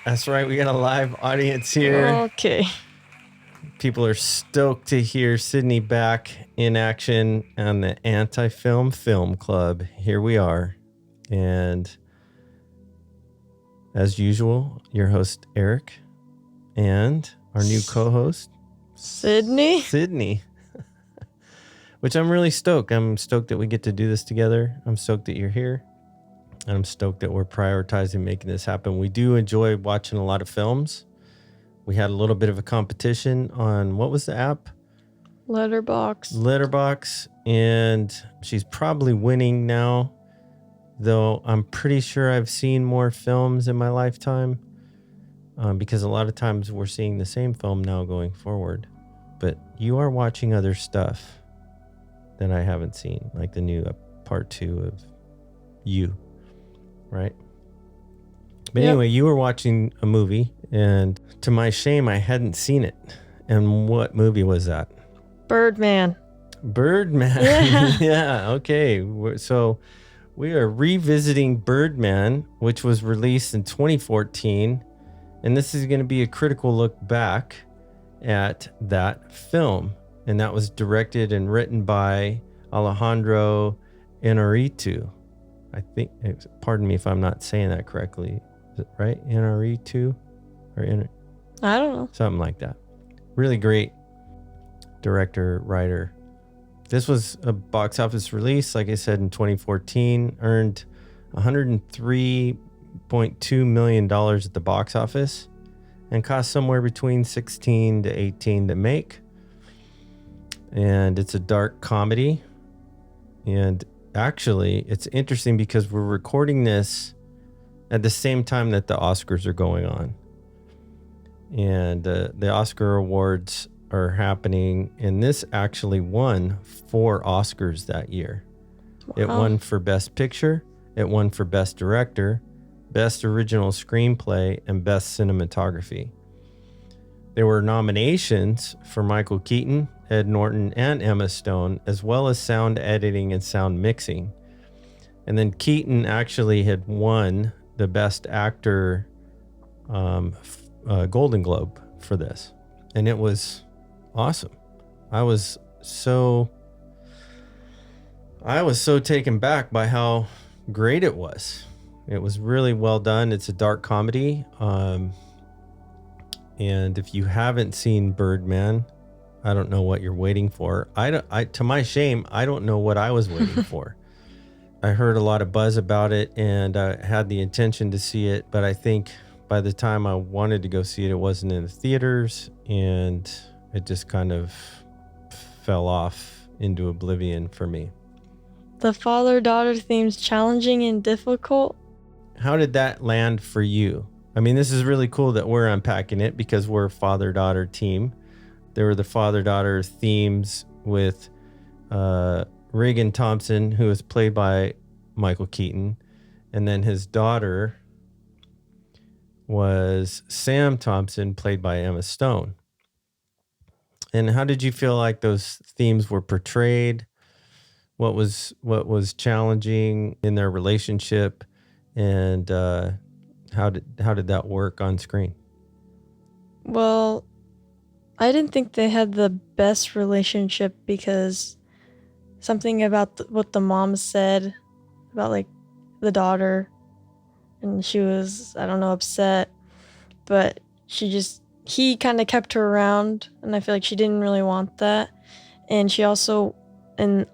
That's right. We got a live audience here. Okay. People are stoked to hear Sydney back in action on the Anti-Film Film Club. Here we are. And as usual, your host, Eric, and our new co-host, Sydney. Which I'm really stoked. I'm stoked that we get to do this together. I'm stoked that you're here. And I'm stoked that we're prioritizing making this happen. We do enjoy watching a lot of films. We had a little bit of a competition on, what was the app? Letterboxd. And she's probably winning now, though I'm pretty sure I've seen more films in my lifetime, because a lot of times we're seeing the same film now going forward. But you are watching other stuff that I haven't seen, like the new part 2 of You, right? But Anyway, you were watching a movie, and to my shame, I hadn't seen it. And what movie was that? Birdman. Yeah. Yeah, okay. So we are revisiting Birdman, which was released in 2014. And this is going to be a critical look back at that film. And that was directed and written by Alejandro Inarritu. I think, pardon me if I'm not saying that correctly. Is it right? Inarritu? I don't know. Something like that. Really great director, writer. This was a box office release, like I said, in 2014. Earned $103.2 million at the box office and cost somewhere between 16 to 18 to make. And it's a dark comedy. And actually, it's interesting because we're recording this at the same time that the Oscars are going on. And the Oscar awards are happening. And this actually won 4 Oscars that year. Wow. It won for Best Picture. It won for Best Director, Best Original Screenplay, and Best Cinematography. There were nominations for Michael Keaton, Ed Norton, and Emma Stone, as well as sound editing and sound mixing. And then Keaton actually had won the Best Actor Golden Globe for this. And it was awesome. I was so taken back by how great it was. It was really well done. It's a dark comedy. And if you haven't seen Birdman, I don't know what you're waiting for. To my shame, I don't know what I was waiting for. I heard a lot of buzz about it, and I had the intention to see it, but I think by the time I wanted to go see it, it wasn't in the theaters, and it just kind of fell off into oblivion for me. The father-daughter theme's challenging and difficult. How did that land for you? I mean, this is really cool that we're unpacking it because we're a father-daughter team. There were the father-daughter themes with Regan Thompson, who was played by Michael Keaton. And then his daughter was Sam Thompson, played by Emma Stone. And how did you feel like those themes were portrayed? What was challenging in their relationship? And how did that work on screen? Well, I didn't think they had the best relationship because something about what the mom said about like the daughter, and she was, I don't know, upset, but he kind of kept her around, and I feel like she didn't really want that. And she also, the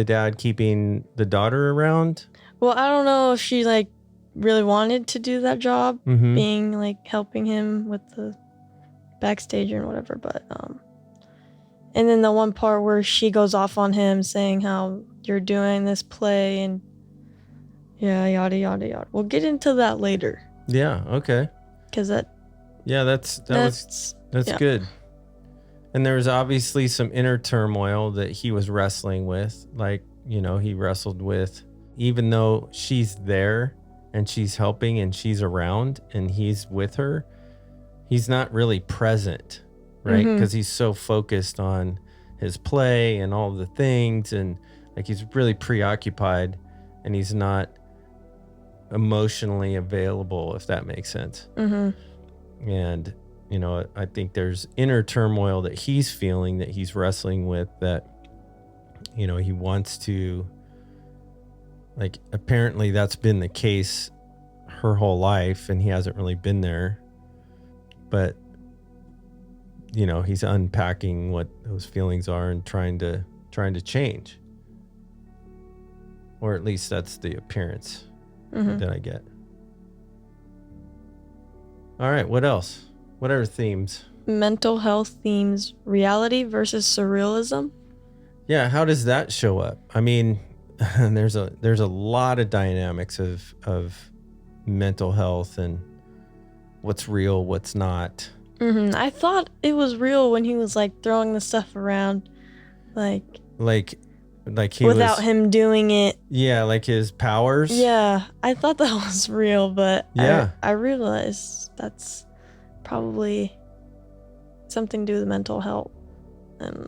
dad keeping the daughter around? Well, I don't know if she like really wanted to do that job, being like helping him with the backstage and whatever, but and then the one part where she goes off on him saying how you're doing this play and yada yada yada. We'll get into that later. Yeah, okay. Because that's good. And there was obviously some inner turmoil that he was wrestling with, like, he wrestled with, even though she's there and she's helping and she's around and he's with her, he's not really present, right? Because he's so focused on his play and all the things, and like he's really preoccupied, and he's not emotionally available, if that makes sense. And, you know, I think there's inner turmoil that he's feeling, that he's wrestling with, that, you know, he wants to, like, apparently that's been the case her whole life and he hasn't really been there. But, you know, he's unpacking what those feelings are and trying to change. Or at least that's the appearance that I get. All right, what else? What other themes? Mental health themes, reality versus surrealism. Yeah, how does that show up? I mean, there's a lot of dynamics of mental health and what's real, what's not. I thought it was real when he was like throwing the stuff around, like he without him doing it. Yeah, like his powers. Yeah, I thought that was real, but yeah, I realized that's probably something to do with mental health.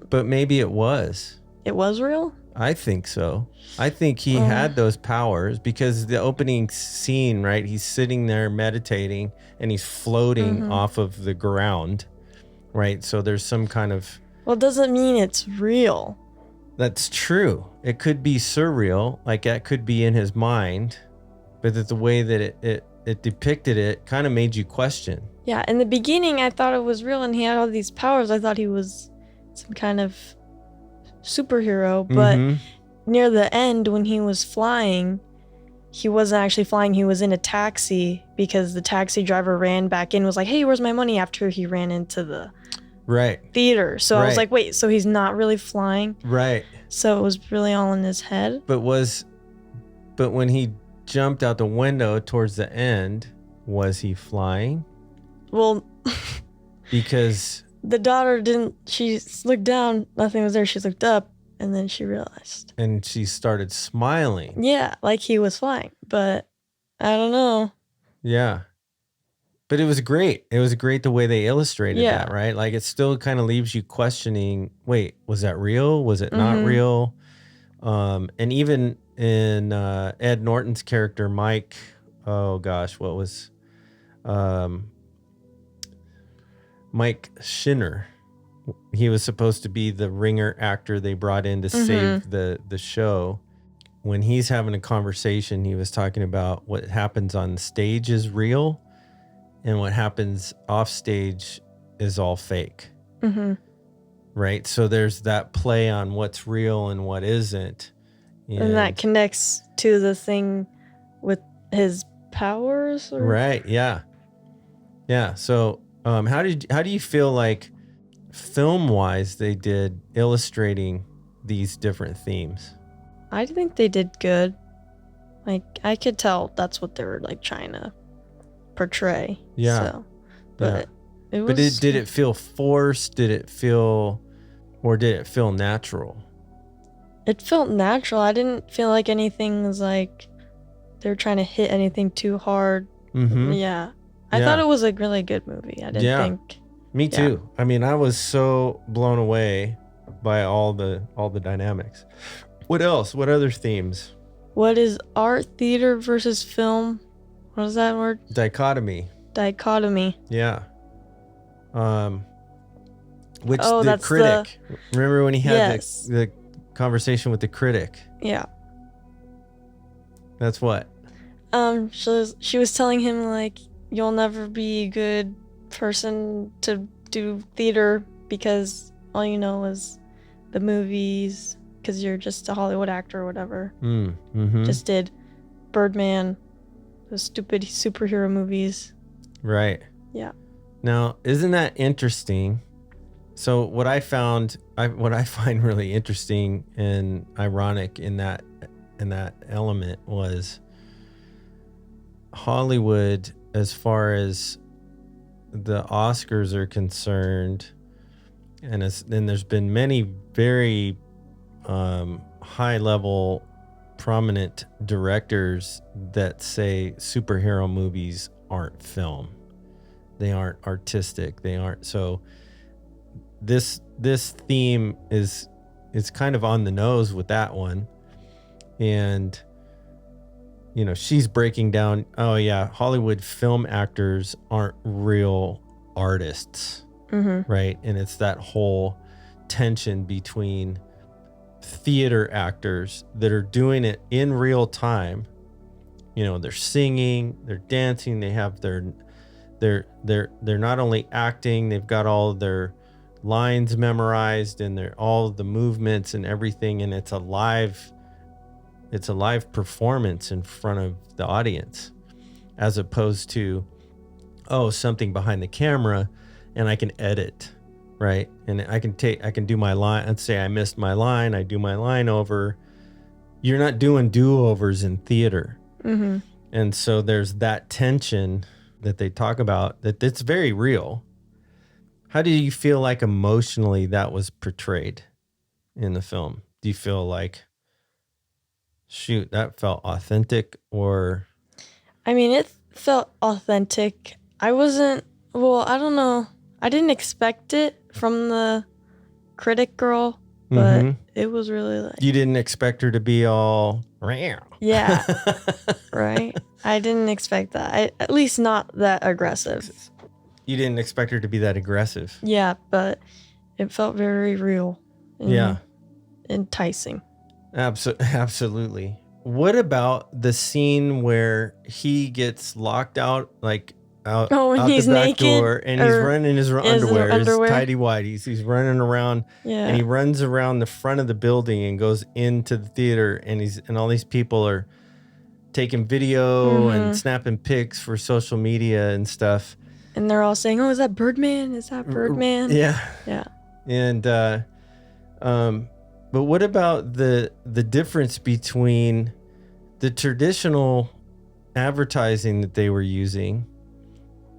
But maybe it was. It was real? I think so. I think he had those powers because the opening scene, right? He's sitting there meditating and he's floating off of the ground, right? So there's some kind of... Well, it doesn't mean it's real. That's true. It could be surreal, like that could be in his mind, but that the way that it depicted it kind of made you question. Yeah, in the beginning I thought it was real and he had all these powers. I thought he was some kind of superhero, but near the end when he was flying, he wasn't actually flying. He was in a taxi because the taxi driver ran back in, was like, hey, where's my money, after he ran into the theater. So I was like, wait, so he's not really flying? Right. So it was really all in his head. But when he jumped out the window towards the end, was he flying? Well, because the daughter didn't, she looked down, nothing was there. She looked up and then she realized. And she started smiling. Yeah, like he was flying, but I don't know. Yeah. But it was great. It was great the way they illustrated that, right? Like it still kind of leaves you questioning, wait, was that real? Was it not real? And even in Ed Norton's character, Mike, oh gosh, what was Mike Shinner? He was supposed to be the ringer actor they brought in to save the show. When he's having a conversation, he was talking about what happens on stage is real and what happens off stage is all fake. Right? So there's that play on what's real and what isn't. And that connects to the thing with his powers? Or? Right, yeah. Yeah, so how do you feel like film-wise they did illustrating these different themes? I think they did good. Like, I could tell that's what they were like trying to portray. Yeah. So, but it was... But did it feel forced? Did it feel natural? It felt natural. I didn't feel like anything was like they were trying to hit anything too hard. Yeah. I thought it was a really good movie. I didn't think... Me too. I mean, I was so blown away by all the dynamics. What else? What other themes? What is art, theater versus film? What is that word? Dichotomy. Yeah. Which the critic. Remember when he had the conversation with the critic? Yeah. That's what? She was telling him like, you'll never be a good person to do theater because all you know is the movies, because you're just a Hollywood actor or whatever. Just did Birdman, those stupid superhero movies. Right. Yeah. Now, isn't that interesting? So what I find really interesting and ironic in that element was Hollywood, as far as the Oscars are concerned, and there's been many very high level prominent directors that say superhero movies aren't film. They aren't artistic. They aren't. So this theme is kind of on the nose with that one. And she's breaking down, oh yeah, Hollywood film actors aren't real artists, right? And it's that whole tension between theater actors that are doing it in real time. They're singing, they're dancing, they have they're not only acting, they've got all of their lines memorized and they're all the movements and everything, and it's a live performance in front of the audience, as opposed to something behind the camera and I can edit, right? And I can do my line. Let's say I missed my line, I do my line over. You're not doing do-overs in theater. And so there's that tension that they talk about that's very real. How do you feel like emotionally that was portrayed in the film? Do you feel like, shoot, that felt authentic? Or I mean, it felt authentic. I don't know. I didn't expect it from the critic girl, but it was really like... You didn't expect her to be all... Yeah, right? I didn't expect that. At least not that aggressive. You didn't expect her to be that aggressive. Yeah, but it felt very real. And enticing. Absolutely. What about the scene where he gets locked out, like out he's the back naked, door, and he's running in his underwear, his tighty whities. He's running around, and he runs around the front of the building and goes into the theater, and all these people are taking video and snapping pics for social media and stuff. And they're all saying, "Oh, is that Birdman? Is that Birdman?" Yeah. Yeah. And but what about the difference between the traditional advertising that they were using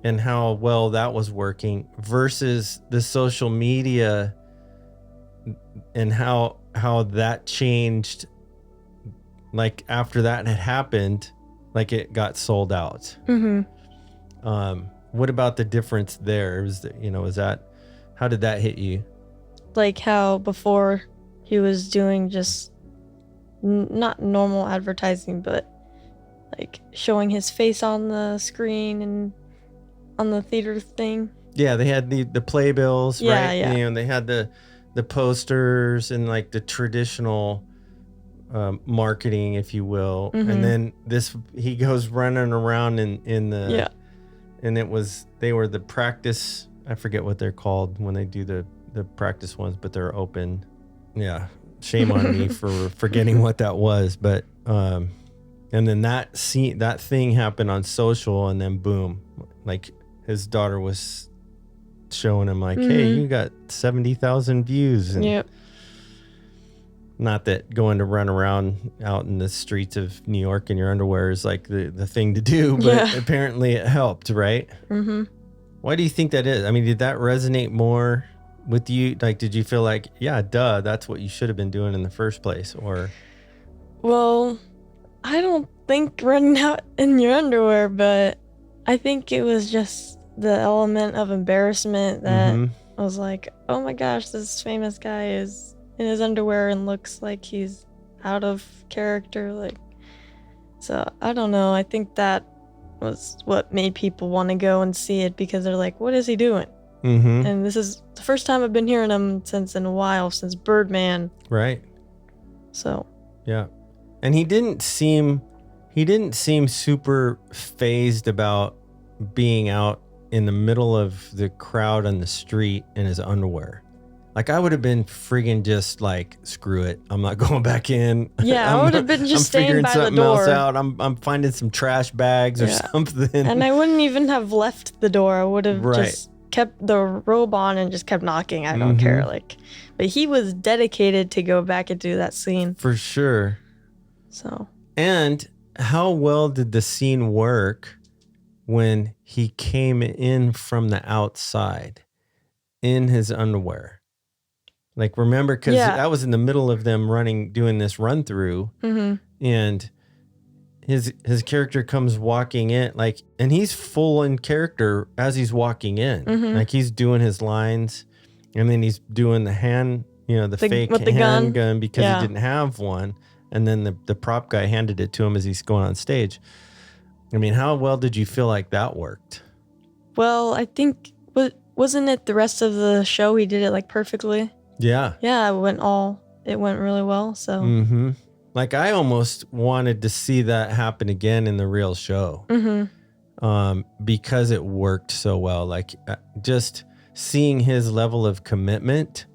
and how well that was working versus the social media, and how that changed, like after that had happened, like it got sold out? What about the difference there? How did that hit you? Like how before he was doing just not normal advertising, but like showing his face on the screen and on the theater thing. Yeah, they had the playbills, right? Yeah. And they had the posters and like the traditional marketing, if you will. And then he goes running around in the and they were the practice. I forget what they're called when they do the practice ones, but they're open. Yeah, shame on me for forgetting what that was. But and then that thing happened on social, and then boom, like his daughter was showing him like, hey, you got 70,000 views. And not that going to run around out in the streets of New York in your underwear is like the thing to do, but apparently it helped, right? Why do you think that is? I mean, did that resonate more with you? Like, did you feel like, yeah, duh, that's what you should have been doing in the first place? Or, well, I don't think running out in your underwear, but I think it was just the element of embarrassment that I was like, oh my gosh, this famous guy is in his underwear and looks like he's out of character. Like, so I don't know. I think that was what made people want to go and see it, because they're like, what is he doing? And this is the first time I've been hearing him in a while, since Birdman. Right. So. Yeah. And he didn't seem super phased about being out in the middle of the crowd on the street in his underwear. Like, I would have been friggin' just like, screw it, I'm not going back in. Yeah, I would have been just staying by the door. Else out. I'm finding some trash bags or something. And I wouldn't even have left the door. I would have just kept the robe on and just kept knocking. I don't care. Like, but he was dedicated to go back and do that scene. For sure. So. And how well did the scene work when he came in from the outside in his underwear? Like, remember, because that was in the middle of them doing this run through, and his character comes walking in, like, and he's full in character as he's walking in. Like, he's doing his lines, and then he's doing the hand, the fake with the handgun because he didn't have one. and then the prop guy handed it to him as he's going on stage. I mean, how well did you feel like that worked? Well, I think, wasn't it the rest of the show he did it like perfectly? Yeah. Yeah, it went really well. So Mm-hmm. Like, I almost wanted to see that happen again in the real show. Because it worked so well. Like, just seeing his level of commitment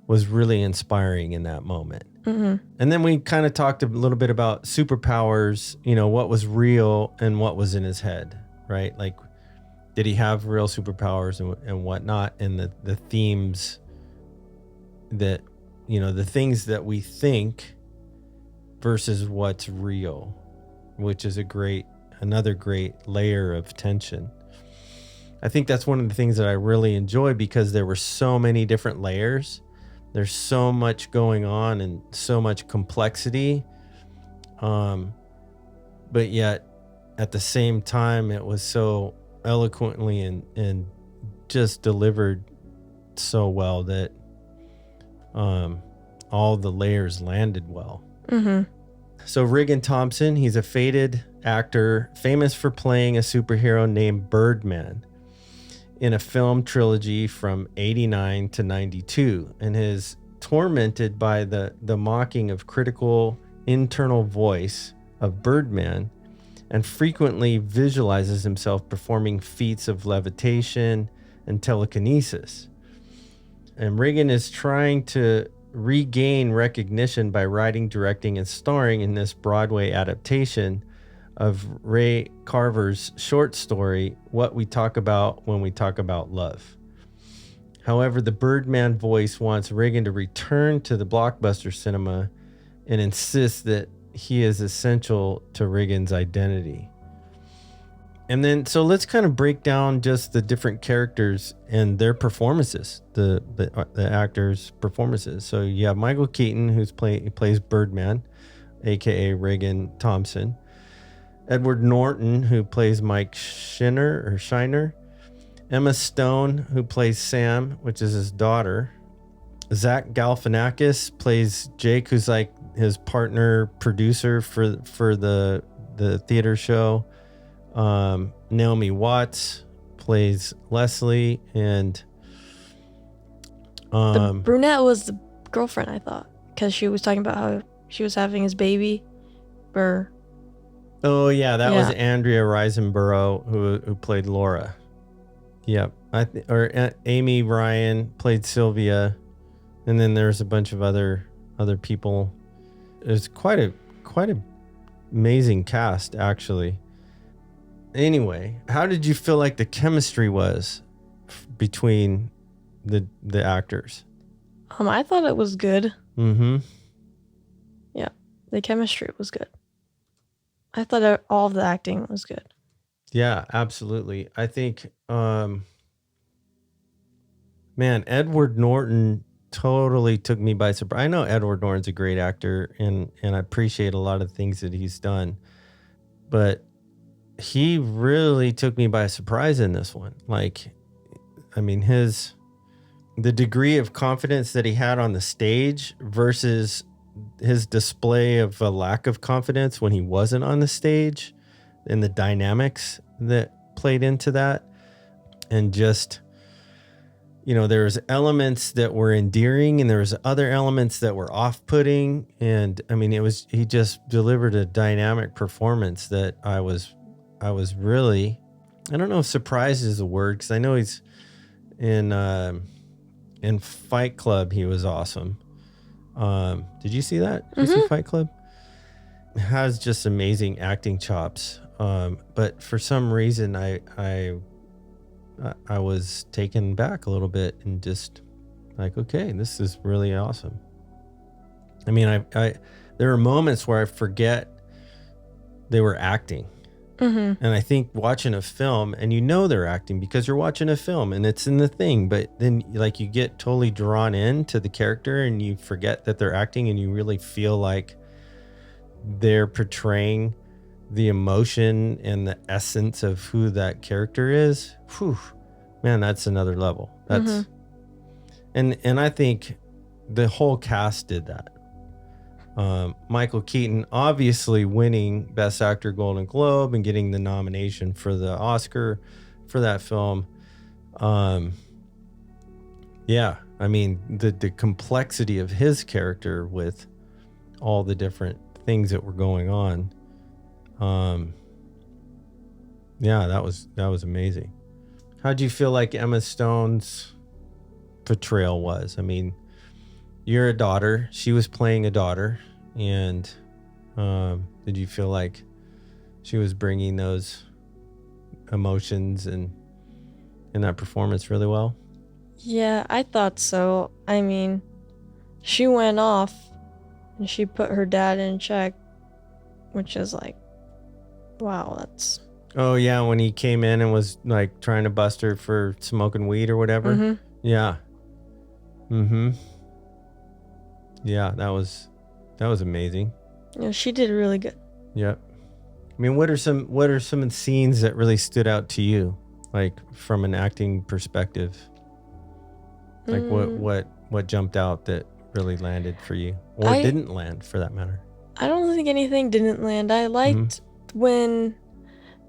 was really inspiring in that moment. And then we kind of talked a little bit about superpowers, what was real and what was in his head, right? Like, did he have real superpowers and whatnot? And the themes that, the things that we think versus what's real, which is another great layer of tension. I think that's one of the things that I really enjoy, because there were so many different layers. There's so much going on and so much complexity. But yet at the same time, it was so eloquently and just delivered so well that all the layers landed well. So Regan Thompson, he's a fated actor famous for playing a superhero named Birdman in a film trilogy from 89 to 92, and is tormented by the mocking of critical internal voice of Birdman, and frequently visualizes himself performing feats of levitation and telekinesis. And Regan is trying to regain recognition by writing, directing, and starring in this Broadway adaptation of Ray Carver's short story, What We Talk About When We Talk About Love. However, the Birdman voice wants Regan to return to the blockbuster cinema and insists that he is essential to Regan's identity. And then, so let's kind of break down just the different characters and their performances, the actors' performances. So you have Michael Keaton, he plays Birdman, aka Regan Thompson. Edward Norton, who plays Mike Shiner. Emma Stone, who plays Sam, which is his daughter. Zach Galifianakis plays Jake, who's like his partner producer for the theater show. Naomi Watts plays Leslie, and the brunette was the girlfriend, I thought, because she was talking about how she was having his baby. Oh yeah, that was Andrea Riseborough who played Laura. Yep, Amy Ryan played Sylvia, and then there's a bunch of other people. It's quite a amazing cast, actually. Anyway, how did you feel like the chemistry was between the actors? I thought it was good. Mm-hmm. Yeah, the chemistry was good. I thought all of the acting was good. Yeah, absolutely. I think, man, Edward Norton totally took me by surprise. I know Edward Norton's a great actor, and I appreciate a lot of things that he's done, but he really took me by surprise in this one. Like, I mean, the degree of confidence that he had on the stage versus his display of a lack of confidence when he wasn't on the stage, and the dynamics that played into that. And just, there's elements that were endearing and there was other elements that were off-putting. And I mean, he just delivered a dynamic performance that I was really, I don't know if surprised is a word, because I know he's in Fight Club. He was awesome. Did you see that? Did you see Fight Club? Has just amazing acting chops. But for some reason, I was taken back a little bit and just like, okay, this is really awesome. I mean, there are moments where I forget they were acting. And I think watching a film, and they're acting because you're watching a film and it's in the thing, but then like you get totally drawn into the character and you forget that they're acting, and you really feel like they're portraying the emotion and the essence of who that character is. Whew, man, that's another level. That's and I think the whole cast did that. Michael Keaton obviously winning Best Actor Golden Globe and getting the nomination for the Oscar for that film. Yeah, I mean, the complexity of his character with all the different things that were going on. Yeah, that was amazing. How'd you feel like Emma Stone's portrayal was? I mean, you're a daughter. She was playing a daughter. And did you feel like she was bringing those emotions and in that performance really well? Yeah, I thought so. I mean, she went off and she put her dad in check, which is like, wow, that's... Oh, yeah, when he came in and was like trying to bust her for smoking weed or whatever. Mm-hmm. Yeah. Mm-hmm. Yeah, that was amazing. Yeah, she did really good. Yep. I mean, what are some scenes that really stood out to you, like from an acting perspective? Like what jumped out that really landed for you, or didn't land for that matter? I don't think anything didn't land. I liked when,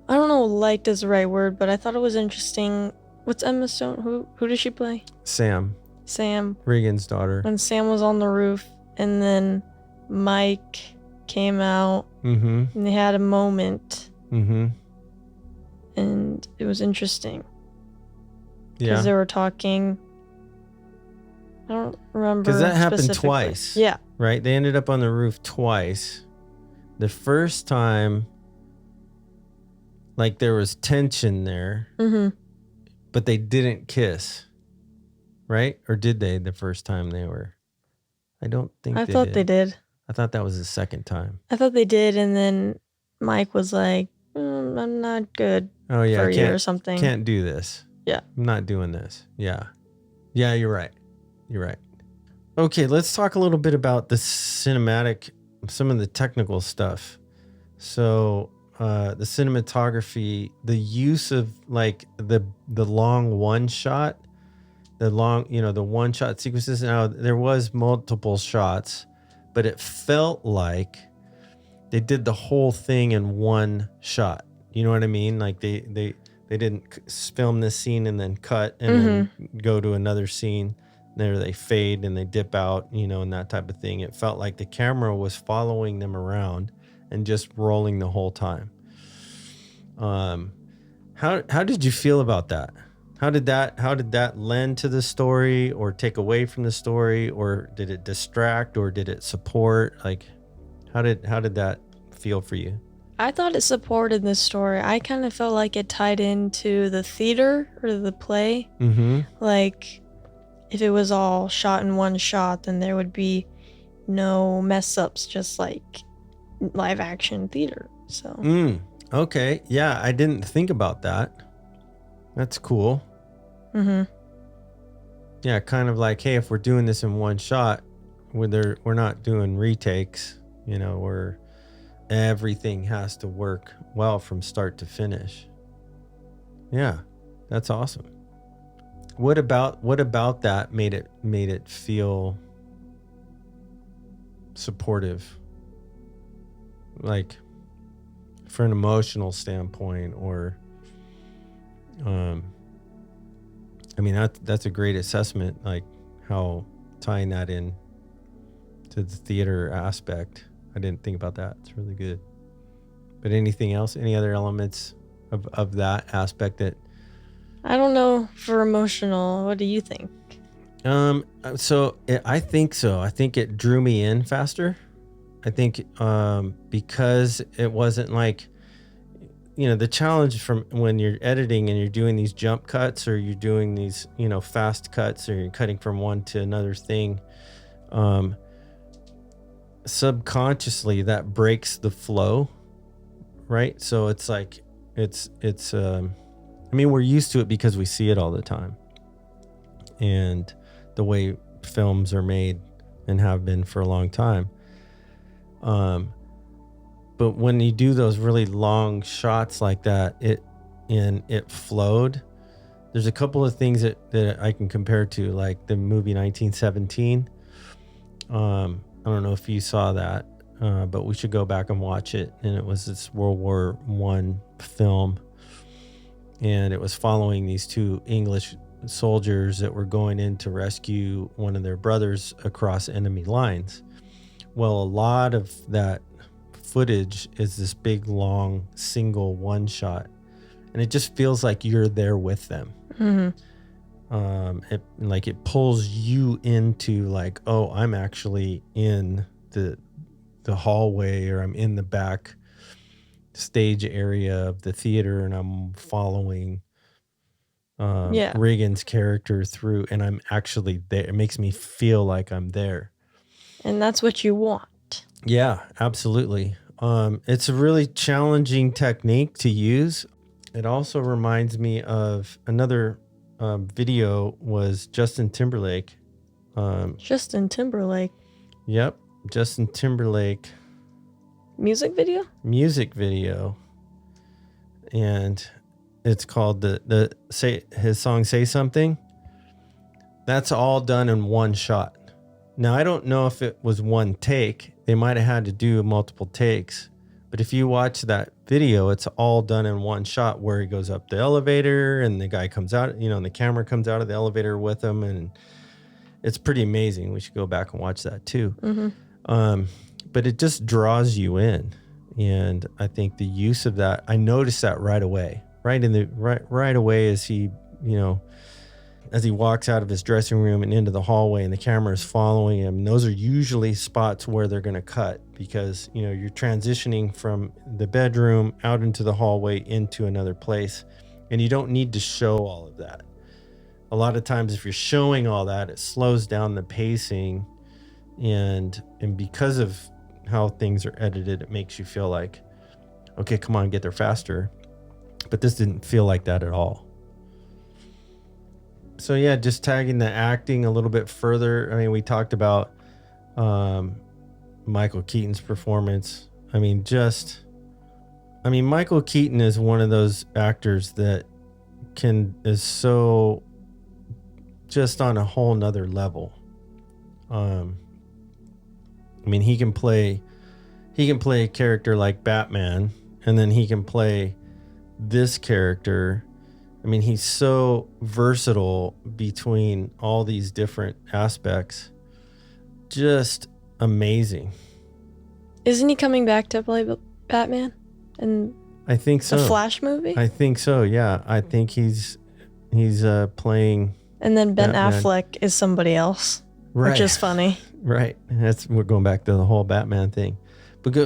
I don't know, liked is the right word, but I thought it was interesting. What's Emma Stone? Who does she play? Sam, Regan's daughter. When Sam was on the roof and then Mike came out and they had a moment. And it was interesting. Yeah. Because they were talking. I don't remember. Because that happened twice. Yeah. Right? They ended up on the roof twice. The first time, like there was tension there, but they didn't kiss. Right? Or did they the first time they were? I don't think I thought they did. I thought that was the second time. I thought they did, and then Mike was like, I'm not good for you or something. Can't do this. Yeah. I'm not doing this. Yeah. Yeah, you're right. You're right. Okay, let's talk a little bit about the cinematic, some of the technical stuff. So the cinematography, the use of like the long one shot, the one shot sequences. Now there was multiple shots, but it felt like they did the whole thing in one shot. You know what I mean? Like they didn't film this scene and then cut and then go to another scene. There they fade and they dip out, and that type of thing. It felt like the camera was following them around and just rolling the whole time. How did you feel about that? How did that lend to the story or take away from the story, or did it distract or did it support? Like, how did that feel for you? I thought it supported the story. I kind of felt like it tied into the theater or the play. Like, if it was all shot in one shot, then there would be no mess ups, just like live action theater. So. Okay. Yeah, I didn't think about that. That's cool. Yeah, kind of like, hey, if we're doing this in one shot, we're not doing retakes, where everything has to work well from start to finish. Yeah, that's awesome. What about that made it feel supportive? Like for an emotional standpoint, or I mean, that's a great assessment, like how tying that in to the theater aspect. I didn't think about that. It's really good. But anything else? Any other elements of that aspect that? I don't know for emotional. What do you think? I think so. I think it drew me in faster. I think because it wasn't like, the challenge from when you're editing and you're doing these jump cuts or you're doing these, fast cuts or you're cutting from one to another thing, subconsciously that breaks the flow, right? So it's like, I mean, we're used to it because we see it all the time and the way films are made and have been for a long time. But when you do those really long shots like that, it flowed. There's a couple of things that I can compare to, like the movie 1917. I'm I don't know if you saw that, but we should go back and watch it. And it was this World War I film. And it was following these two English soldiers that were going in to rescue one of their brothers across enemy lines. Well, a lot of that footage is this big, long, single one shot. And it just feels like you're there with them. It pulls you into like, oh, I'm actually in the hallway, or I'm in the back stage area of the theater, and I'm following Reagan's character through, and I'm actually there. It makes me feel like I'm there. And that's what you want. Yeah, absolutely. It's a really challenging technique to use. It also reminds me of another video was Justin Timberlake. Justin Timberlake. Yep, Justin Timberlake. Music video. And it's called his song Say Something. That's all done in one shot. Now, I don't know if it was one take. They might have had to do multiple takes. But if you watch that video, it's all done in one shot, where he goes up the elevator and the guy comes out, and the camera comes out of the elevator with him. And it's pretty amazing. We should go back and watch that too. But it just draws you in. And I think the use of that, I noticed that right away. Right away as he, as he walks out of his dressing room and into the hallway, and the camera is following him. Those are usually spots where they're going to cut, because, you're transitioning from the bedroom out into the hallway into another place, and you don't need to show all of that. A lot of times if you're showing all that, it slows down the pacing, and because of how things are edited, it makes you feel like, okay, come on, get there faster. But this didn't feel like that at all. So yeah, just tagging the acting a little bit further. I mean, we talked about Michael Keaton's performance. Michael Keaton is one of those actors that is so just on a whole nother level. He can play a character like Batman, and then he can play this character. He's so versatile between all these different aspects. Just amazing. Isn't he coming back to play Batman? I think so. The Flash movie? I think so, yeah. I think he's playing. And then Ben Batman. Affleck is somebody else, Right. Which is funny. Right. We're going back to the whole Batman thing.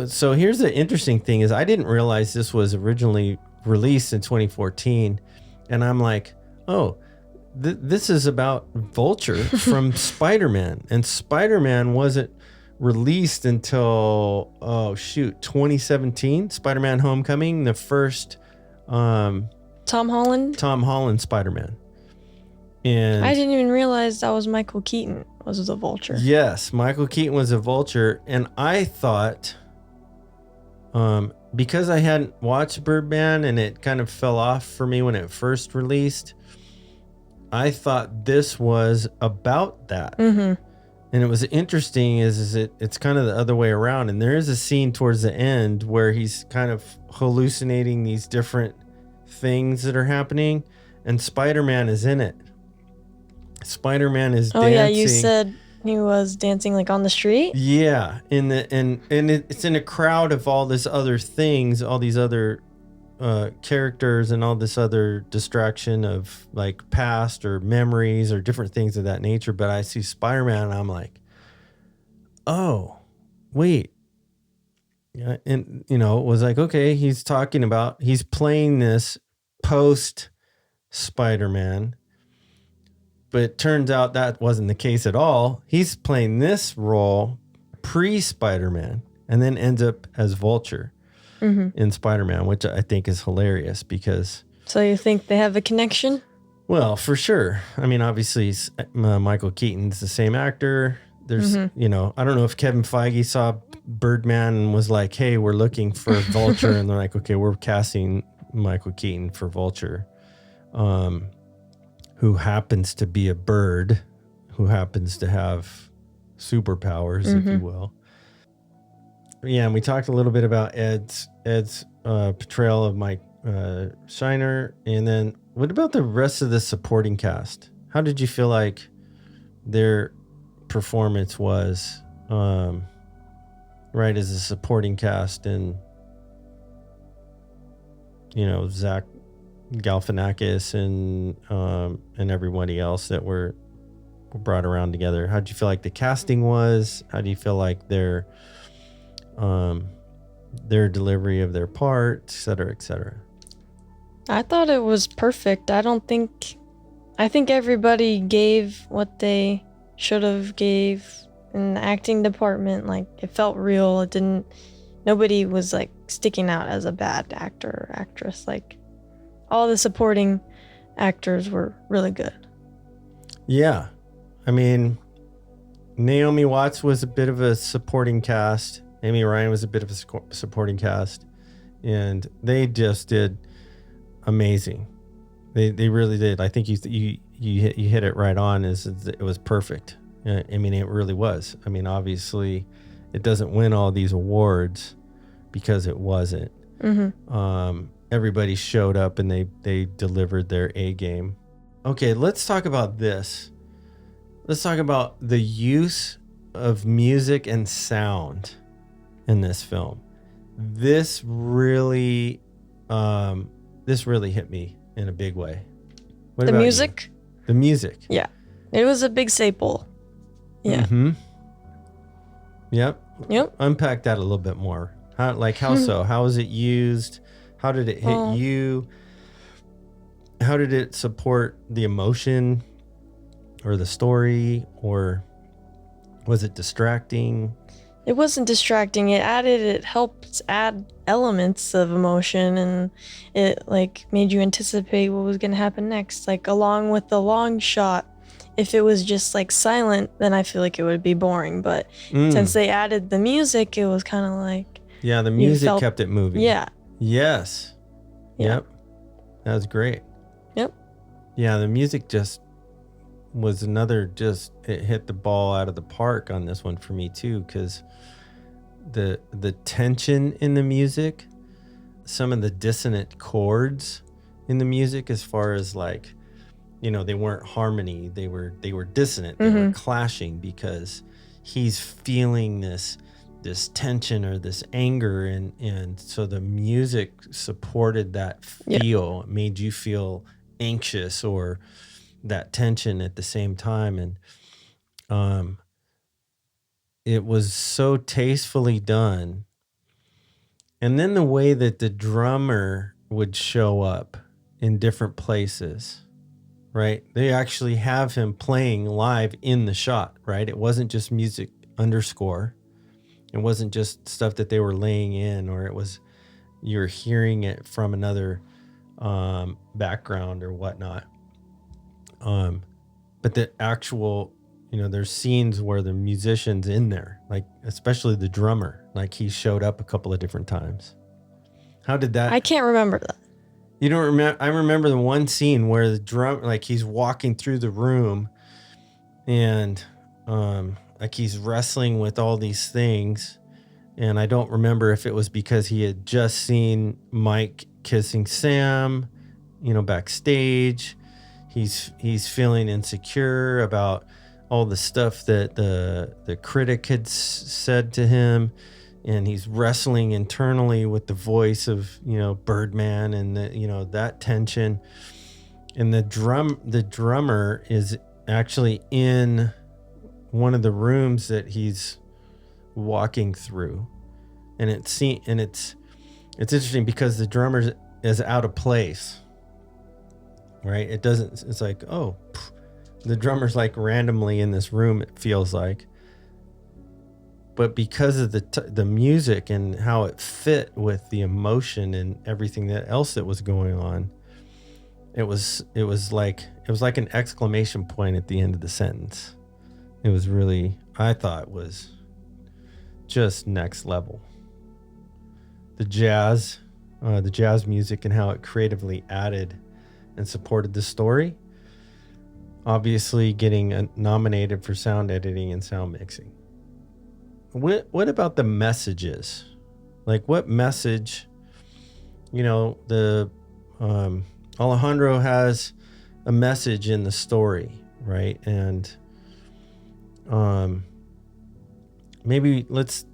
So here's the interesting thing is I didn't realize this was originally released in 2014. And I'm like, oh, this is about Vulture from Spider-Man. And Spider-Man wasn't released until, 2017. Spider-Man Homecoming, the first Tom Holland Spider-Man. And I didn't even realize that was Michael Keaton was the Vulture. Yes, Michael Keaton was a Vulture. And I thought, because I hadn't watched Birdman and it kind of fell off for me when it first released, I thought this was about that. And it was interesting it's kind of the other way around. And there is a scene towards the end where he's kind of hallucinating these different things that are happening, and Spider-Man is in it. Spider-Man is dancing. Oh yeah, you said he was dancing like on the street? Yeah, it's in a crowd of all this other things, all these other characters, and all this other distraction of like past or memories or different things of that nature. But I see Spider-Man and I'm like, oh, wait. Yeah, and it was like, okay, he's playing this post Spider-Man. But it turns out that wasn't the case at all. He's playing this role pre-Spider-Man and then ends up as Vulture in Spider-Man, which I think is hilarious because... So you think they have a connection? Well, for sure. Obviously, Michael Keaton's the same actor. There's, I don't know if Kevin Feige saw Birdman and was like, hey, we're looking for Vulture. And they're like, okay, we're casting Michael Keaton for Vulture. Who happens to be a bird, who happens to have superpowers, if you will. Yeah, and we talked a little bit about Ed's portrayal of Mike Shiner, and then what about the rest of the supporting cast? How did you feel like their performance was, right, as a supporting cast, and Zach Galifianakis and everybody else that were brought around together? How did you feel like the casting was? How do you feel like their delivery of their part, et cetera, et cetera? I thought it was perfect. I think everybody gave what they should have gave in the acting department. Like, it felt real. Nobody was like sticking out as a bad actor or actress. Like, all the supporting actors were really good. Yeah. I mean, Naomi Watts was a bit of a supporting cast. Amy Ryan was a bit of a supporting cast. And they just did amazing. They really did. I think you hit it right on. It was perfect. I mean, it really was. I mean, obviously, it doesn't win all these awards because it wasn't. Everybody showed up and they delivered their A game. Okay, let's talk about this. Let's talk about the use of music and sound in this film. This really hit me in a big way. What the about music? You? The music. Yeah. It was a big staple. Yeah. Yep. Unpack that a little bit more. How so? How was it used? How did it hit you? How did it support the emotion or the story, or was it distracting? It wasn't distracting. It helped add elements of emotion, and it like made you anticipate what was going to happen next. Like, along with the long shot, if it was just like silent, then I feel like it would be boring. But since they added the music, it was kind of like, the music kept it moving. Yeah. Yes. Yeah. Yep. That was great. Yep. Yeah, the music just was it hit the ball out of the park on this one for me too, because the tension in the music, some of the dissonant chords in the music, as far as like, they weren't harmony, they were dissonant, they were clashing, because he's feeling this tension or this anger, and so the music supported that feel. It made you feel anxious or that tension at the same time, and it was so tastefully done. And then the way that the drummer would show up in different places, right? They actually have him playing live in the shot, right? It wasn't just music underscore. It wasn't just stuff that they were laying in, or you're hearing it from another background or whatnot. But the actual, there's scenes where the musician's in there, like especially the drummer, like he showed up a couple of different times. How did that? I can't remember that. You don't remember? I remember the one scene where the drum, like he's walking through the room, and like he's wrestling with all these things, and I don't remember if it was because he had just seen Mike kissing Sam, backstage. He's feeling insecure about all the stuff that the critic had said to him, and he's wrestling internally with the voice of Birdman, and that tension. And the drummer is actually in one of the rooms that he's walking through, and it's interesting because the drummer is out of place, right? It's like, the drummer's like randomly in this room, it feels like, but because of the music and how it fit with the emotion and everything else that was going on, it was like an exclamation point at the end of the sentence. It was really, I thought, was just next level. The jazz music and how it creatively added and supported the story. obviously getting nominated for sound editing and sound mixing. What about the messages? Like, what message? The Alejandro has a message in the story, right? And maybe let's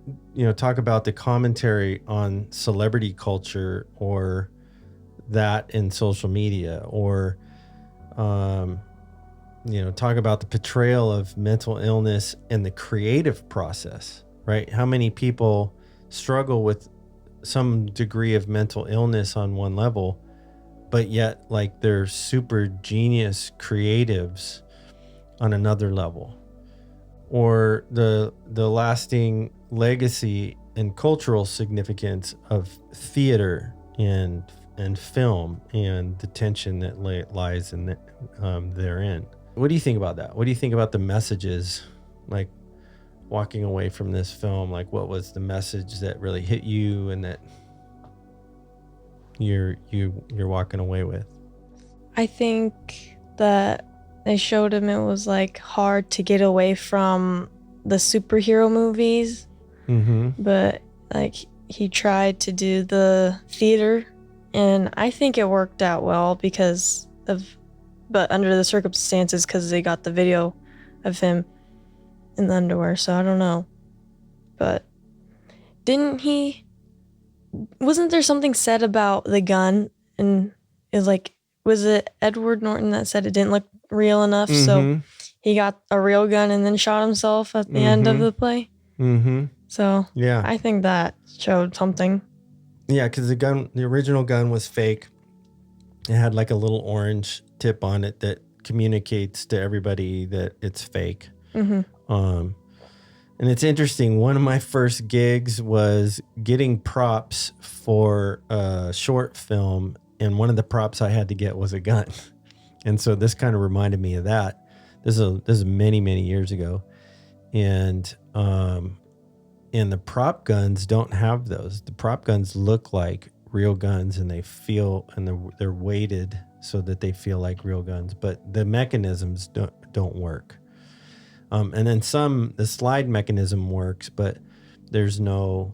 talk about the commentary on celebrity culture, or that in social media, or talk about the portrayal of mental illness and the creative process, right? How many people struggle with some degree of mental illness on one level, but yet like they're super genius creatives on another level? Or the lasting legacy and cultural significance of theater and film, and the tension that lies in therein. What do you think about that? What do you think about the messages, like walking away from this film? Like, what was the message that really hit you and that you're walking away with? I think that they showed him it was like hard to get away from the superhero movies, but like he tried to do the theater, and I think it worked out well but under the circumstances, because they got the video of him in the underwear, so I don't know. But wasn't there something said about the gun, and was it Edward Norton that said it didn't look real enough, so he got a real gun and then shot himself at the end of the play? So yeah, I think that showed something. Yeah, because the original gun was fake. It had like a little orange tip on it that communicates to everybody that it's fake. And it's interesting. One of my first gigs was getting props for a short film, and one of the props I had to get was a gun. And so this kind of reminded me of that. This is many, many years ago. And the prop guns don't have those. The prop guns look like real guns, and they feel, and they're weighted so that they feel like real guns, but the mechanisms don't work. And then the slide mechanism works, but there's no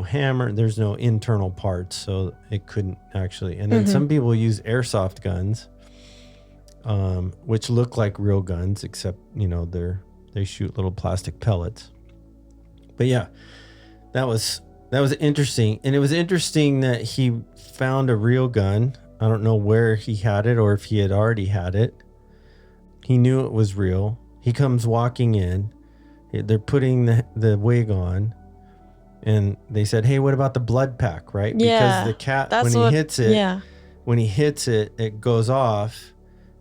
hammer, there's no internal parts, so it couldn't actually. And then some people use airsoft guns, which look like real guns, except they shoot little plastic pellets. But yeah, that was interesting. And it was interesting that he found a real gun. I don't know where he had it, or if he had already had it. He knew it was real. He comes walking in. They're putting the wig on. And they said, "Hey, what about the blood pack?" Right? Yeah, because the cat, when he hits it, it goes off.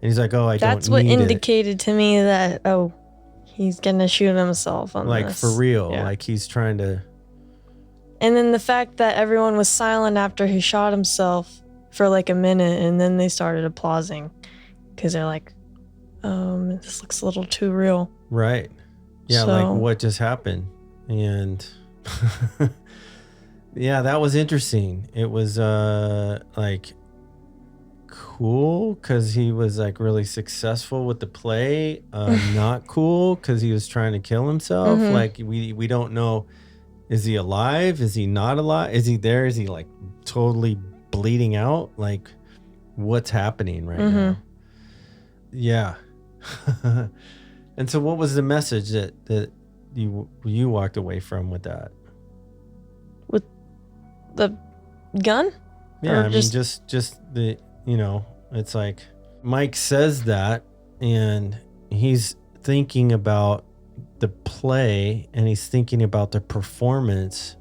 And he's like, "Oh, I don't need it." That's what indicated to me that, he's gonna shoot himself on like this. for real. Yeah. Like he's trying to. And then the fact that everyone was silent after he shot himself for like a minute, and then they started applauding because they're like, this looks a little too real. Right. Yeah, like what just happened? And yeah, that was interesting. It was like cool because he was like really successful with the play. Not cool because he was trying to kill himself. Like we don't know. Is he alive? Is he not alive? Is he there? Is he like totally bleeding out? Like what's happening right now? Yeah. And so what was the message that you walked away from with that? With the gun? Yeah, I mean just the it's like Mike says that, and he's thinking about the play, and he's thinking about the performance.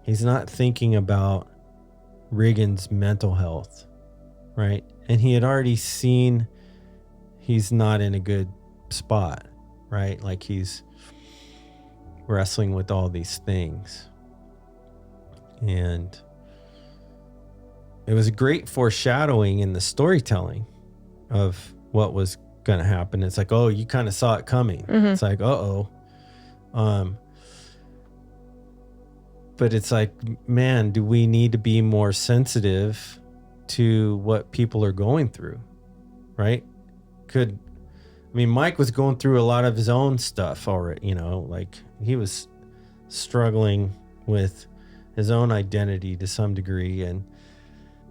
He's not thinking about Regan's mental health, right? And he had already seen he's not in a good spot, right? Like he's wrestling with all these things. And it was a great foreshadowing in the storytelling of what was going to happen. It's like, oh, you kind of saw it coming. It's like, but it's like, man, do we need to be more sensitive to what people are going through, right? I mean, Mike was going through a lot of his own stuff already, you know, like he was struggling with his own identity to some degree.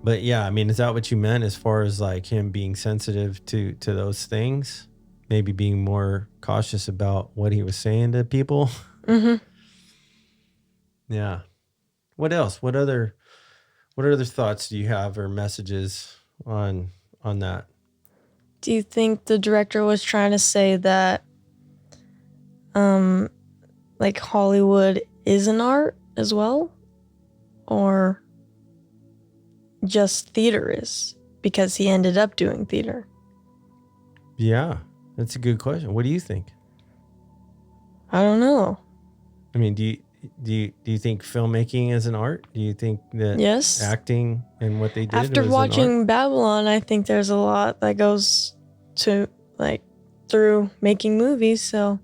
But yeah, I mean, is that what you meant as far as like him being sensitive to those things? Maybe being more cautious about what he was saying to people? Mm-hmm. Yeah. What else? What other thoughts do you have or messages on that? Do you think the director was trying to say that, like Hollywood is an art as well, or just theater is because he ended up doing theater? Yeah, that's a good question. What do you think? I don't know. I mean, do you think filmmaking is an art? Do you think that Yes. acting and what they did After was watching an art? Babylon, I think there's a lot that goes to like through making movies. So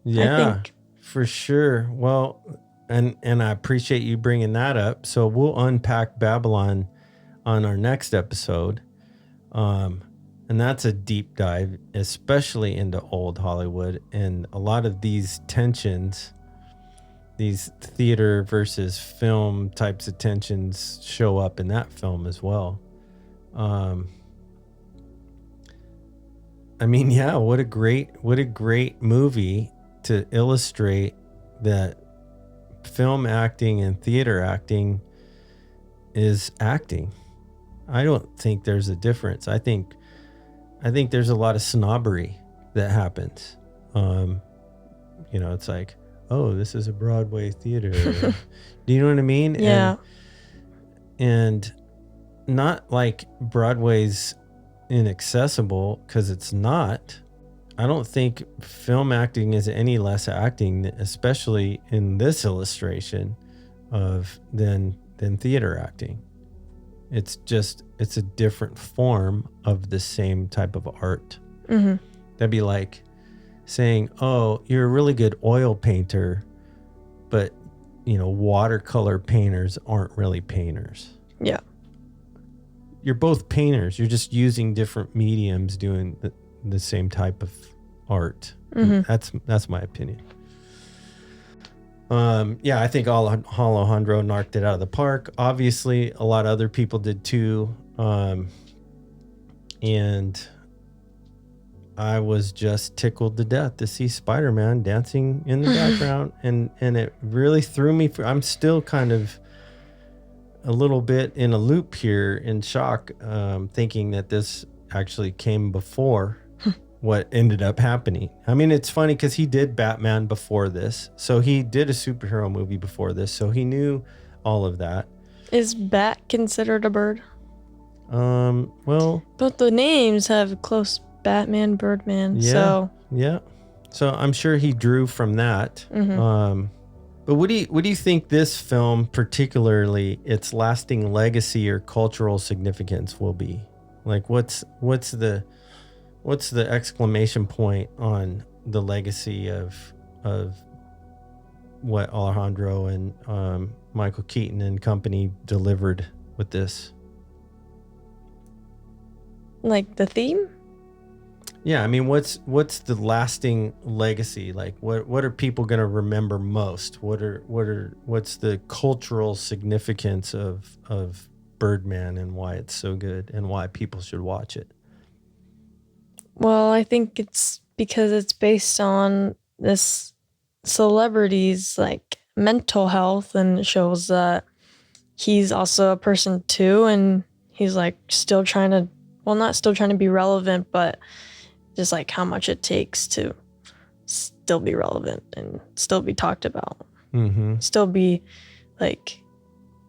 Yeah, I think for sure. Well, and I appreciate you bringing that up. So we'll unpack Babylon on our next episode. And that's a deep dive, especially into old Hollywood and a lot of these tensions, these theater versus film types of tensions show up in that film as well. I mean, yeah, what a great movie to illustrate that film acting and theater acting is acting. I don't think there's a difference. I think there's a lot of snobbery that happens. You know, it's like, oh, this is a Broadway theater. Do you know what I mean? yeah. And not like Broadway's inaccessible, because it's not. I don't think film acting is any less acting, especially in this illustration than theater acting. It's a different form of the same type of art. Mm-hmm. That'd be like saying, oh, you're a really good oil painter, but you know, watercolor painters aren't really painters. Yeah. You're both painters. You're just using different mediums doing the same type of art. Mm-hmm. That's my opinion. Yeah, I think Alejandro knocked it out of the park. Obviously, a lot of other people did too. And I was just tickled to death to see Spider-Man dancing in the background. And it really threw me. I'm still kind of a little bit in a loop here, in shock, thinking that this actually came before what ended up happening. I mean, it's funny because he did Batman before this. So he did a superhero movie before this. So he knew all of that. Is bat considered a bird? Well, but the names have close Batman, Birdman. Yeah. So I'm sure he drew from that. Mm-hmm. But what do you think this film, particularly its lasting legacy or cultural significance, will be? Like, what's the exclamation point on the legacy of what Alejandro and Michael Keaton and company delivered with this? Like the theme? Yeah, I mean, what's the lasting legacy? Like, what are people going to remember most? What's the cultural significance of Birdman and why it's so good and why people should watch it? Well, I think it's because it's based on this celebrity's like mental health, and it shows that he's also a person too, and he's like still trying to, well, not still trying to be relevant, but just like how much it takes to still be relevant and still be talked about. Mm-hmm. Still be like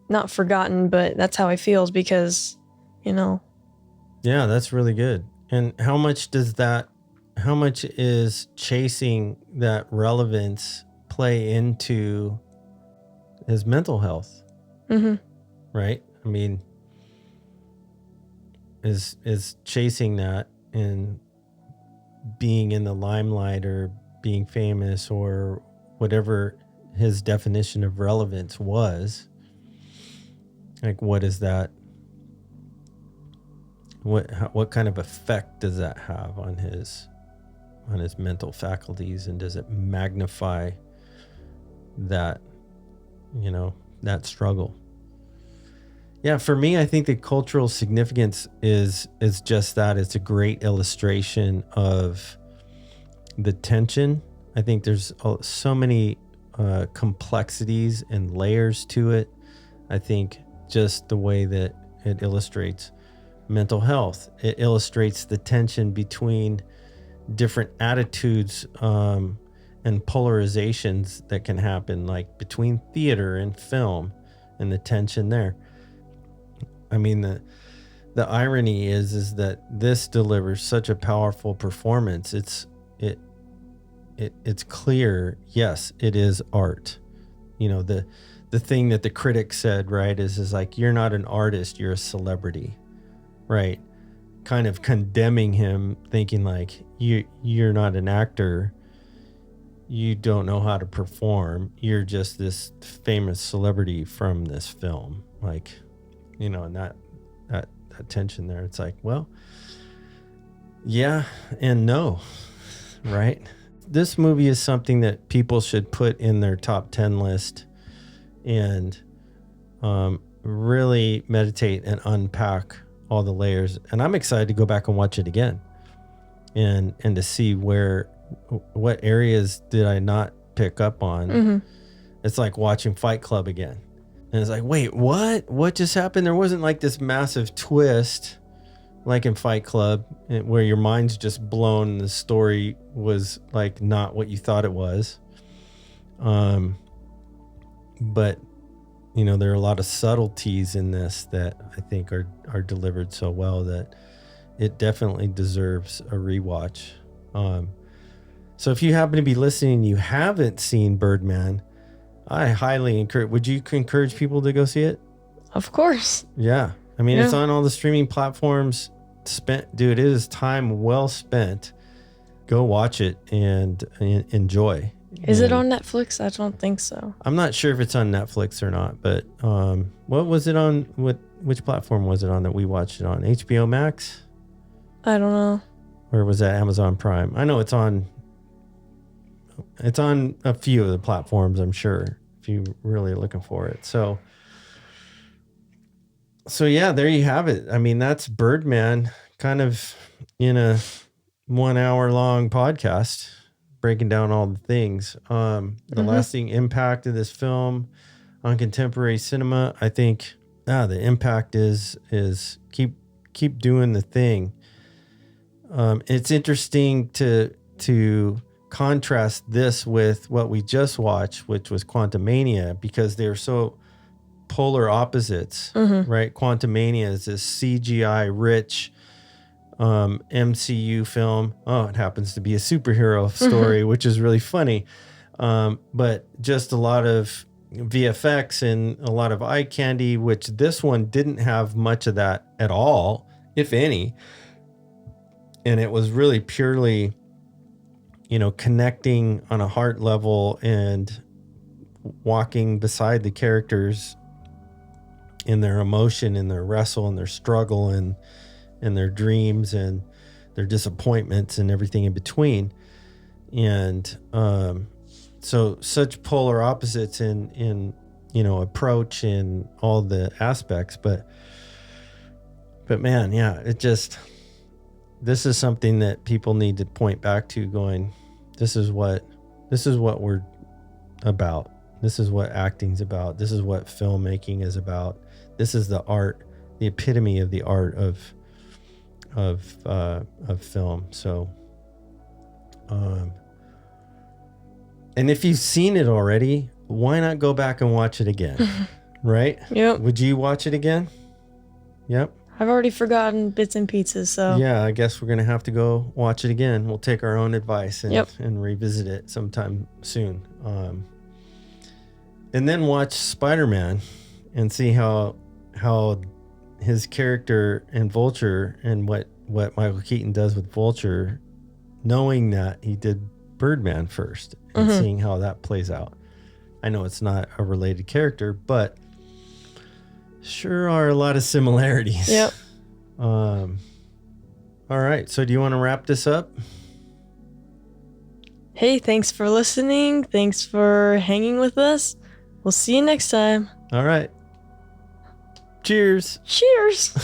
not forgotten, but that's how he feels because, you know. Yeah, that's really good. And how much is chasing that relevance play into his mental health? Mm-hmm. Right? I mean, is chasing that and being in the limelight or being famous or whatever his definition of relevance was, like, what is that? What kind of effect does that have on his his mental faculties, and does it magnify that, that struggle? Yeah, for me, I think the cultural significance is just that. It's a great illustration of the tension. I think there's so many complexities and layers to it. I think just the way that it illustrates mental health, it illustrates the tension between different attitudes and polarizations that can happen, like between theater and film, and the tension there. I mean, the irony is that this delivers such a powerful performance. It's clear. Yes, it is art. The thing that the critic said, right, is like, you're not an artist, you're a celebrity, right? Kind of condemning him, thinking like, you're not an actor, you don't know how to perform, you're just this famous celebrity from this film, like, and that tension there. It's like, well, yeah and no, right? This movie is something that people should put in their top 10 list and really meditate and unpack all the layers. And I'm excited to go back and watch it again and to see what areas did I not pick up on. Mm-hmm. It's like watching Fight Club again. And it's like, wait, what just happened? There wasn't like this massive twist like in Fight Club where your mind's just blown and the story was like not what you thought it was. But there are a lot of subtleties in this that I think are delivered so well that it definitely deserves a rewatch. So if you happen to be listening and you haven't seen Birdman, I highly encourage. Would you encourage people to go see it? Of course. Yeah. I mean, It's on all the streaming platforms. Dude, it is time well spent. Go watch it and enjoy. Is it on Netflix? I don't think so. I'm not sure if it's on Netflix or not, but what was it on? Which platform was it on that we watched it on? HBO Max? I don't know. Or was that Amazon Prime? I know it's on a few of the platforms, I'm sure, if you really are looking for it. So yeah, there you have it. I mean, that's Birdman, kind of in a 1 hour long podcast, breaking down all the things. The lasting impact of this film on contemporary cinema, I think the impact is keep doing the thing. It's interesting to contrast this with what we just watched, which was Quantumania, because they're so polar opposites, right? Quantumania is this CGI rich MCU film. Oh, it happens to be a superhero story, which is really funny. But just a lot of VFX and a lot of eye candy, which this one didn't have much of that at all, if any. And it was really purely, connecting on a heart level and walking beside the characters in their emotion and their wrestle and their struggle and their dreams and their disappointments and everything in between. And so such polar opposites in approach in all the aspects, but man, yeah, this is something that people need to point back to, going, this is what we're about. This is what acting's about. This is what filmmaking is about. This is the art, the epitome of the art of film. So, and if you've seen it already, why not go back and watch it again? Right? Yep. Would you watch it again? Yep. I've already forgotten bits and pieces, so. Yeah, I guess we're going to have to go watch it again. We'll take our own advice and revisit it sometime soon. And then watch Spider-Man and see how his character in Vulture and what Michael Keaton does with Vulture, knowing that he did Birdman first and seeing how that plays out. I know it's not a related character, but sure are a lot of similarities. Yep. All right. So do you want to wrap this up? Hey, thanks for listening. Thanks for hanging with us. We'll see you next time. All right. Cheers. Cheers.